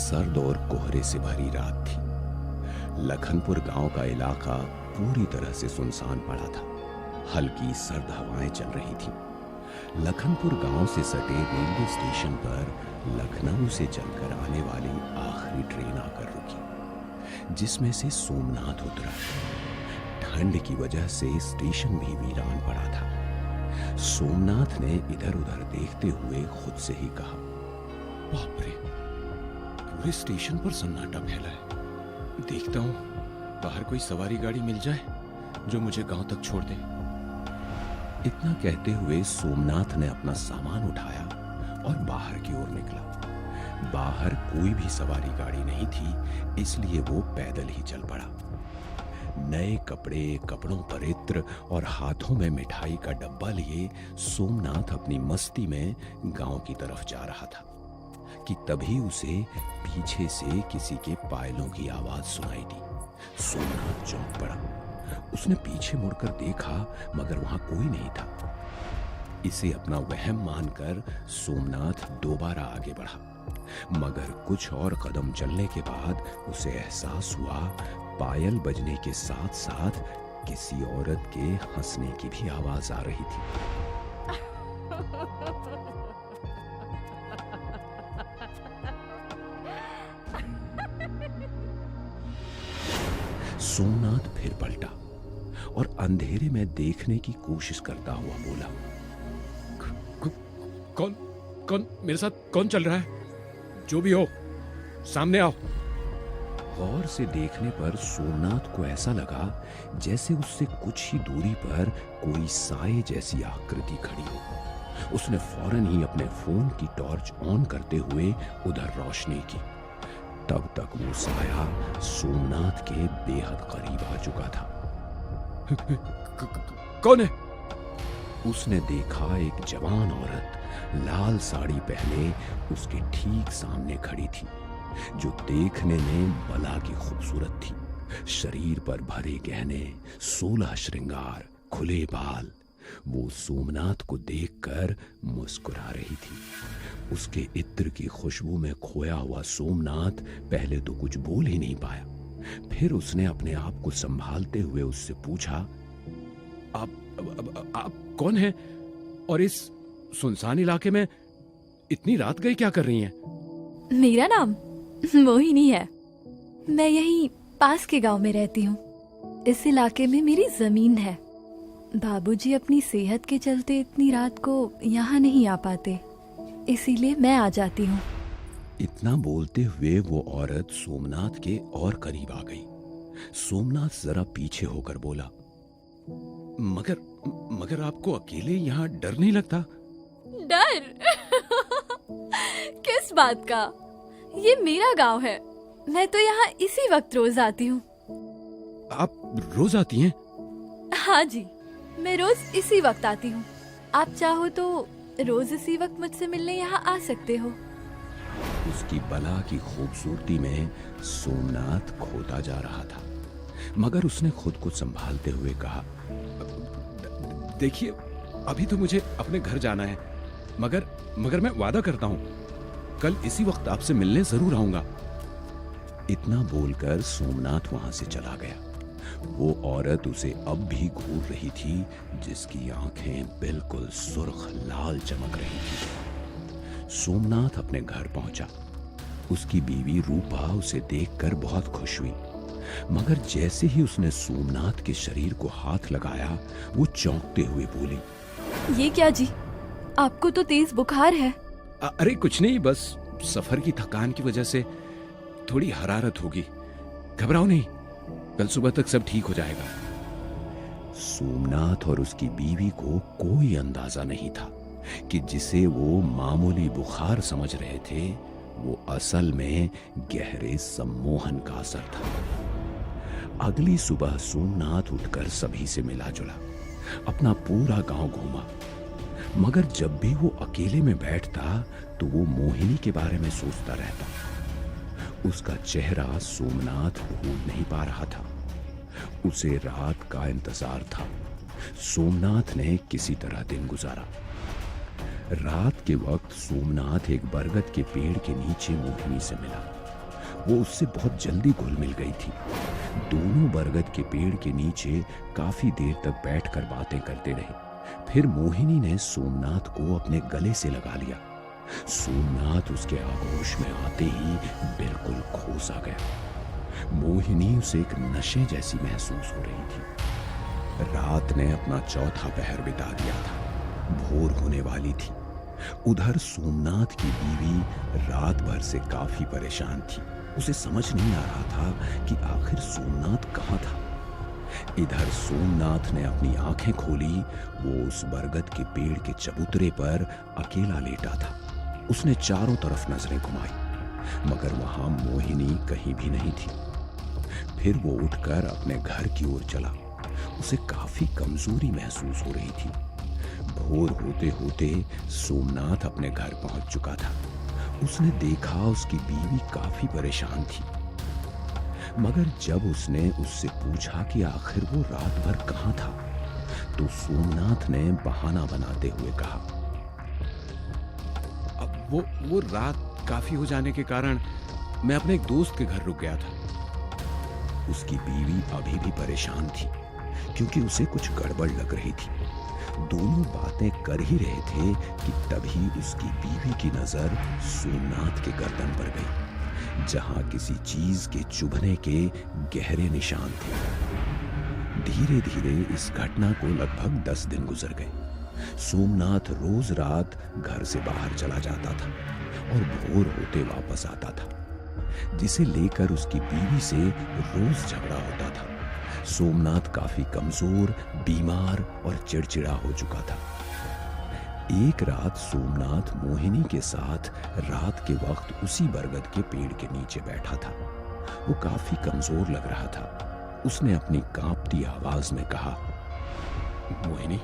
सर्द और कोहरे से भरी रात थी। लखनपुर गांव का इलाका पूरी तरह से सुनसान पड़ा था। हल्की सर्द हवाएं चल रही थीं। लखनपुर गांव से सटे रेलवे स्टेशन पर लखनऊ से चलकर आने वाली आखिरी ट्रेन आकर रुकी, जिसमें से सोमनाथ उतरा। ठंड की वजह से स्टेशन भी वीरान पड़ा था। सोमनाथ ने इधर उधर देखते हुए खुद से ही कहा, बाप रे, पूरे स्टेशन पर सन्नाटा फैला है। देखता हूं बाहर कोई सवारी गाड़ी मिल जाए जो मुझे गांव तक छोड़ दे। इतना कहते हुए सोमनाथ ने अपना सामान उठाया और बाहर की ओर निकला। बाहर कोई भी सवारी गाड़ी नहीं थी, इसलिए वो पैदल ही चल पड़ा। नए कपड़े, कपड़ों पर इत्र और हाथों में मिठाई का डब्बा लिए सोमनाथ अपनी मस्ती में गांव की तरफ जा रहा था कि तभी उसे पीछे से किसी के पायलों की आवाज सुनाई दी। सोमनाथ चौंक पड़ा। उसने पीछे मुड़कर देखा, मगर वहां कोई नहीं था। इसे अपना वहम मानकर सोमनाथ दोबारा आगे बढ़ा, मगर कुछ और कदम चलने के बाद उसे एहसास हुआ पायल बजने के साथ साथ किसी औरत के हंसने की भी आवाज आ रही थी। सोमनाथ फिर पलटा और अंधेरे में देखने की कोशिश करता हुआ बोला, कौन कौन मेरे साथ कौन चल रहा है? जो भी हो, सामने आओ। गौर से देखने पर सोमनाथ को ऐसा लगा जैसे उससे कुछ ही दूरी पर कोई साए जैसी आकृति खड़ी हो। उसने फौरन ही अपने फोन की टॉर्च ऑन करते हुए उधर रोशनी की। तब तक वो साया सोमनाथ के बेहद करीब आ चुका था। कौन है? उसने देखा एक जवान औरत लाल साड़ी पहने उसके ठीक सामने खड़ी थी, जो देखने में बला की खूबसूरत थी। शरीर पर भरे गहने, 16 श्रृंगार, खुले बाल। वो सोमनाथ को देखकर मुस्कुरा रही थी। उसके इत्र की खुशबू में खोया हुआ सोमनाथ पहले तो कुछ बोल ही नहीं पाया। फिर उसने अपने आप को संभालते हुए उससे पूछा, आप कौन हैं? और इस सुनसान इलाके में इतनी रात गए क्या कर रही हैं? मेरा नाम मोहिनी है। मैं यहीं पास के गांव में रहती हूँ। इस इलाके में मेरी जमीन है। बाबूजी अपनी सेहत के चलते इतनी रात को यहाँ नहीं आ पाते, इसीलिए मैं आ जाती हूँ। इतना बोलते हुए वो औरत सोमनाथ के और करीब आ गई। सोमनाथ जरा पीछे होकर बोला, मगर आपको अकेले यहाँ डर नहीं लगता? डर? किस बात का? ये मेरा गांव है। मैं तो यहाँ इसी वक्त रोज आती हूँ। आप रोज आती हैं? हाँ जी, मैं रोज इसी वक्त आती हूँ। आप चाहो तो रोज इसी वक्त मुझसे मिलने यहाँ आ सकते हो। उसकी बला की खूबसूरती में सोमनाथ खोता जा रहा था, मगर उसने खुद को संभालते हुए कहा, देखिए, अभी तो मुझे अपने घर जाना है, मगर मैं वादा करता हूँ कल इसी वक्त आपसे मिलने जरूर आऊंगा। इतना बोलकर सोमनाथ वहां से चला गया। वो औरत उसे अब भी घूर रही थी, जिसकी आंखें बिल्कुल सुर्ख लाल चमक रही थी। सोमनाथ अपने घर पहुंचा। उसकी बीवी रूपा उसे देखकर बहुत खुश हुई, मगर जैसे ही उसने सोमनाथ के शरीर को हाथ लगाया, वो चौंकते हुए बोली, ये क्या जी, आपको तो तेज बुखार है। अरे कुछ नहीं, बस सफर की थकान की वजह से थोड़ी हरारत होगी। घबराओ नहीं, कल सुबह तक सब ठीक हो जाएगा। सोमनाथ और उसकी बीवी को कोई अंदाजा नहीं था कि जिसे वो मामूली बुखार समझ रहे थे, वो असल में गहरे सम्मोहन का असर था। अगली सुबह सोमनाथ उठकर सभी से मिला जुला, अपना पूरा गांव घूमा, मगर जब भी वो अकेले में बैठता तो वो मोहिनी के बारे में सोचता रहता। उसका चेहरा सोमनाथ भूल नहीं पा रहा था। उसे रात का इंतजार था। सोमनाथ ने किसी तरह दिन गुजारा। रात के वक्त सोमनाथ एक बरगद के पेड़ के नीचे मोहिनी से मिला। वो उससे बहुत जल्दी घुल मिल गई थी। दोनों बरगद के पेड़ के नीचे काफी देर तक बैठकर बातें करते रहे। फिर मोहिनी ने सोमनाथ को अपने गले से लगा लिया। सोमनाथ उसके आगोश में आते ही बिल्कुल खो सा गया। मोहिनी उसे एक नशे जैसी महसूस हो रही थी। रात ने अपना चौथा पहर बिता दिया था, भोर होने वाली थी। उधर सोमनाथ की बीवी रात भर से काफी परेशान थी। उसे समझ नहीं आ रहा था कि आखिर सोमनाथ कहाँ था। इधर सोमनाथ ने अपनी आंखें खोली। वो उस बरगद के पेड़ के चबूतरे पर अकेला लेटा था। उसने चारों तरफ नजरें घुमाई, मगर वहां मोहिनी कहीं भी नहीं थी। फिर वो उठकर अपने घर की ओर चला। उसे काफी कमजोरी महसूस हो रही थी। भोर होते होते सोमनाथ अपने घर पहुंच चुका था। उसने देखा उसकी बीवी काफी परेशान थी, मगर जब उसने उससे पूछा कि आखिर वो रात भर कहां था, तो सोमनाथ ने बहाना बनाते हुए कहा, अब वो रात काफी हो जाने के कारण मैं अपने एक दोस्त के घर रुक गया था। उसकी बीवी अभी भी परेशान थी, क्योंकि उसे कुछ गड़बड़ लग रही थी। दोनों बातें कर ही रहे थे कि तभी उसकी बीवी की नजर सोमनाथ के गर्दन पर गई, जहां किसी चीज के चुभने के गहरे निशान थे। धीरे धीरे इस घटना को लगभग 10 दिन गुजर गए। सोमनाथ रोज रात घर से बाहर चला जाता था और भोर होते वापस आता था, जिसे लेकर उसकी बीवी से रोज झगड़ा होता था। सोमनाथ काफी कमजोर, बीमार और चिड़चिड़ा हो चुका था। एक रात सोमनाथ मोहिनी के साथ रात के वक्त उसी बरगद के पेड़ के नीचे बैठा था। वो काफी कमजोर लग रहा था। उसने अपनी कांपती आवाज में कहा, मोहिनी,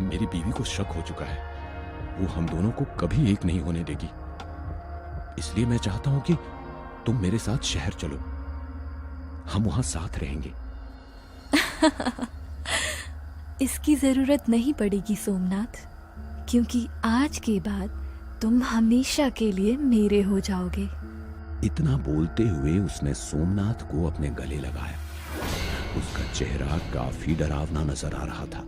मेरी बीवी को शक हो चुका है। वो हम दोनों को कभी एक नहीं होने देगी। इसलिए मैं चाहता हूं कि तुम मेरे साथ शहर चलो। हम वहां साथ रहेंगे। इसकी जरूरत नहीं पड़ेगी सोमनाथ, क्योंकि आज के बाद तुम हमेशा के लिए मेरे हो जाओगे। इतना बोलते हुए उसने सोमनाथ को अपने गले लगाया। उसका चेहरा काफी डरावना नजर आ रहा था।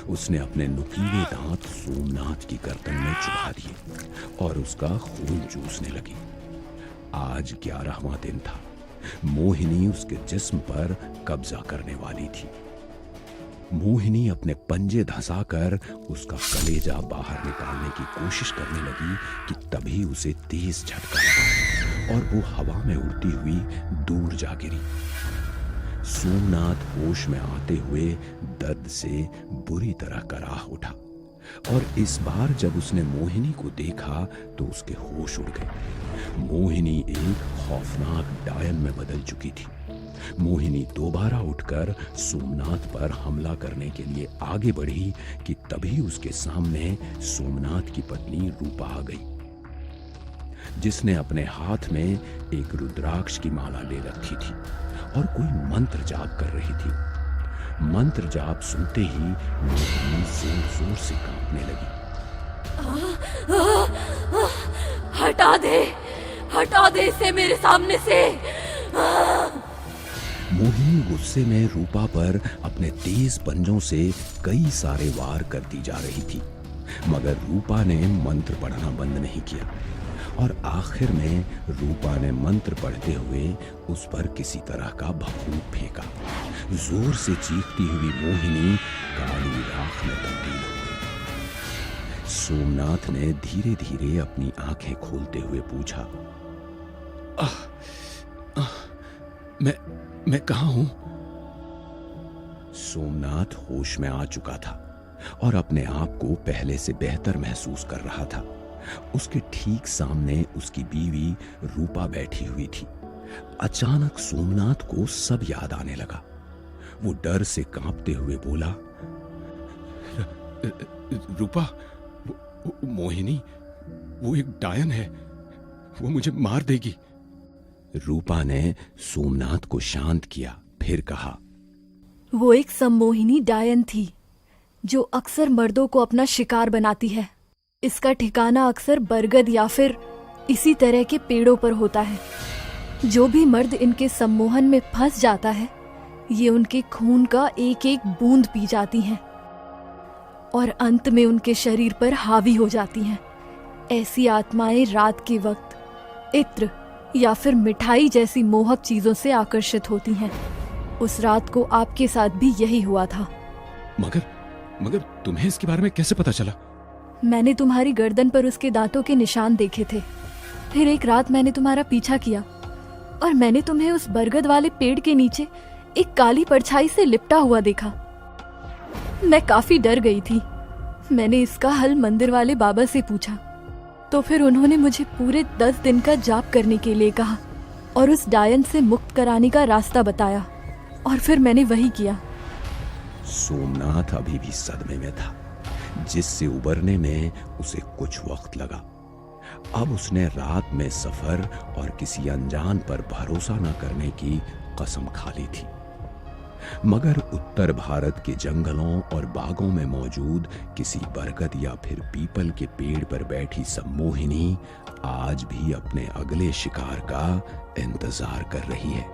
उसने अपने नुकीले दांत सोमनाथ की गर्दन में चुभा दिए और उसका खून चूसने लगी। आज 11वां दिन था। मोहिनी उसके जिस्म पर कब्जा करने वाली थी। मोहिनी अपने पंजे धंसाकर उसका कलेजा बाहर निकालने की कोशिश करने लगी कि तभी उसे तेज झटका लगा और वो हवा में उड़ती हुई दूर जा गिरी। सोमनाथ होश में आते हुए दर्द से बुरी तरह कराह उठा और इस बार जब उसने मोहिनी को देखा तो उसके होश उड़ गए। मोहिनी एक खौफनाक डायन में बदल चुकी थी। मोहिनी दोबारा उठकर सोमनाथ पर हमला करने के लिए आगे बढ़ी कि तभी उसके सामने सोमनाथ की पत्नी रूपा आ गई, जिसने अपने हाथ में एक रुद्राक्ष की माला ले रखी थी और कोई मंत्र जाप कर रही थी। मंत्र जाप सुनते ही मोहिनी जोर जोर से कांपने लगी। हटा दे इसे मेरे सामने से। मोहिनी गुस्से में रूपा पर अपने तेज पंजों से कई सारे वार करती जा रही थी, मगर रूपा ने मंत्र पढ़ना बंद नहीं किया और आखिर में रूपा ने मंत्र पढ़ते हुए उस पर किसी तरह का भभूत फेंका। जोर से चीखती हुई मोहिनी काली राख में तब्दील हो गई। सोमनाथ ने धीरे धीरे अपनी आंखें खोलते हुए पूछा, मैं कहां हूं? सोमनाथ होश में आ चुका था और अपने आप को पहले से बेहतर महसूस कर रहा था। उसके ठीक सामने उसकी बीवी रूपा बैठी हुई थी। अचानक सोमनाथ को सब याद आने लगा। वो डर से कांपते हुए बोला, रूपा, मोहिनी, वो एक डायन है। वो मुझे मार देगी। रूपा ने सोमनाथ को शांत किया, फिर कहा, वो एक सम्मोहिनी डायन थी जो अक्सर मर्दों को अपना शिकार बनाती है। इसका ठिकाना अक्सर बरगद या फिर इसी तरह के पेड़ों पर होता है। जो भी मर्द इनके सम्मोहन में फंस जाता है, ये उनके खून का एक एक बूंद पी जाती हैं और अंत में उनके शरीर पर हावी हो जाती हैं। ऐसी आत्माएं रात के वक्त इत्र या फिर मिठाई जैसी मोहक चीजों से आकर्षित होती हैं। उस रात को आपके साथ भी यही हुआ था। मगर तुम्हें इसके बारे में कैसे पता चला? मैंने तुम्हारी गर्दन पर उसके दांतों के निशान देखे थे। फिर एक रात मैंने तुम्हारा पीछा किया और मैंने तुम्हें उस बरगद वाले पेड़ के नीचे एक काली परछाई से लिपटा हुआ देखा। मैं काफी डर गई थी। मैंने इसका हल मंदिर वाले बाबा से पूछा, तो फिर उन्होंने मुझे पूरे 10 दिन का जाप करने के लिए कहा और उस डायन से मुक्त कराने का रास्ता बताया, और फिर मैंने वही किया। सोमनाथ अभी भी सदमे में था, जिससे उबरने में उसे कुछ वक्त लगा। अब उसने रात में सफर और किसी अनजान पर भरोसा न करने की कसम खा ली थी। मगर उत्तर भारत के जंगलों और बागों में मौजूद किसी बरगद या फिर पीपल के पेड़ पर बैठी सम्मोहिनी आज भी अपने अगले शिकार का इंतजार कर रही है।